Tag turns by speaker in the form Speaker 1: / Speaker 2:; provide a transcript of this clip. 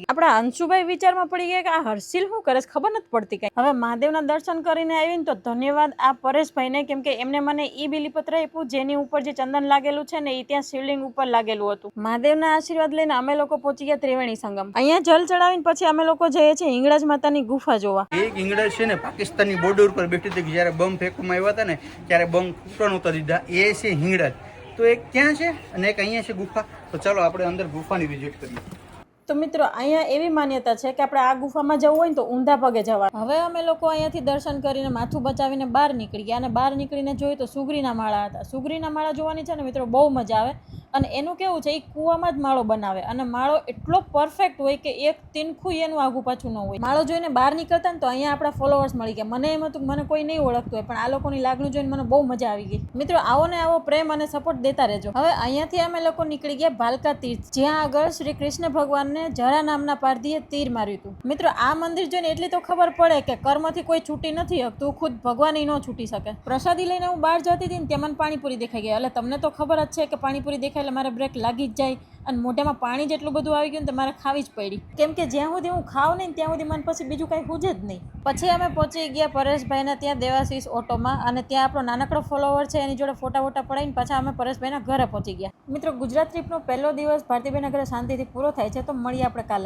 Speaker 1: આપણા અંશુભાઈ વિચારમાં પડી ગયા કે આ હર્ષિલ શું કરે છે, ખબર નથી પડતી કઈ. હવે મહાદેવના દર્શન કરીને આવીને તો ધન્યવાદ આ પરેશભાઈને, કેમ કે એમને મને ઈ બીલીપત્ર આપ્યું જેની ઉપર જે ચંદન લાગેલું છે ને એ ત્યાં શિવલિંગ ઉપર લાગેલું હતું. મહાદેવના આશીર્વાદ લઈને અમે લોકો પહોંચી ગયા ત્રિવેણી સંગમ. અહીંયા જલ ચડાવીને પછી અમે લોકો જઈએ છીએ હિંગળાજ માતાની ગુફા જોવા.
Speaker 2: એક હિંગળાજ છે ને પાકિસ્તાનની બોર્ડર ઉપર બેઠી હતી, જયારે બોમ્બ ફેંકવામાં આવ્યા હતા ને ત્યારે બોમ્બ ફૂટવા નહોતા દીધા. એ છે હિંગળાજ. તો એક ક્યાં છે અને એક અહીંયા છે ગુફા. તો ચાલો આપણે અંદર ગુફાની વિઝિટ કરીએ.
Speaker 1: તો મિત્રો અહીંયા એવી માન્યતા છે કે આપણે આ ગુફામાં જવું હોય ને તો ઊંધા પગે જવાનું. હવે અમે લોકો અહીંયાથી દર્શન કરીને માથું બચાવીને બહાર નીકળી ગયા અને બહાર નીકળીને જોયું તો સુગરીના માળા હતા. સુગરીના માળા જોવાની છે ને મિત્રો બહુ મજા આવે. અને એનું કેવું છે, એ કૂવામાં જ માળો બનાવે અને માળો એટલો પરફેક્ટ હોય કે એક તીનખું એનું આગું પાછું ન હોય. માળો જોઈને બહાર નીકળતા ને તો અહીંયા આપણા ફોલોવર્સ મળી ગયા. મને એમ હતું કે મને કોઈ નહીં ઓળખતું હોય, પણ આ લોકોની લાગણી જોઈને મને બહુ મજા આવી ગઈ. મિત્રો આવો ને આવો પ્રેમ અને સપોર્ટ દેતા રહેજો. હવે અહીંયાથી અમે લોકો નીકળી ગયા ભાલકા તીર્થ, જ્યાં આગળ શ્રી કૃષ્ણ ભગવાનને જરા નામના પારધીએ તીર માર્યું હતું. મિત્રો આ મંદિર જોઈને એટલી તો ખબર પડે કે કર્મથી કોઈ છૂટી નથી શકતું, ખુદ ભગવાન ન છૂટી શકે. પ્રસાદી લઈને હું બહાર જતી હતી ને ત્યાં મને પાણીપુરી દેખાઈ ગયા. એટલે તમને તો ખબર જ છે કે પાણીપુરી દેખાય એટલે મારે બ્રેક લાગી જ જાય અને મોઢામાં પાણી જેટલું બધું આવી ગયું ને તો મારે ખાવી જ પડી, કેમ કે જ્યાં સુધી હું ખાવ નહીં ત્યાં સુધી મને પછી બીજું કાંઈ હુજે જ નહીં. પછી અમે પહોંચી ગયા પરેશભાઈના ત્યાં દેવાશીષ ઓટોમાં, અને ત્યાં આપણો નાનકડો ફોલોવર છે એની જોડે ફોટા પડાવીને પાછા અમે પરેશભાઈના ઘરે પહોંચી ગયા. મિત્રો ગુજરાત ટ્રીપનો પહેલો દિવસ ભારતીબેનના ઘરે શાંતિથી પૂરો થાય છે. તો મળીએ આપણે કાલે.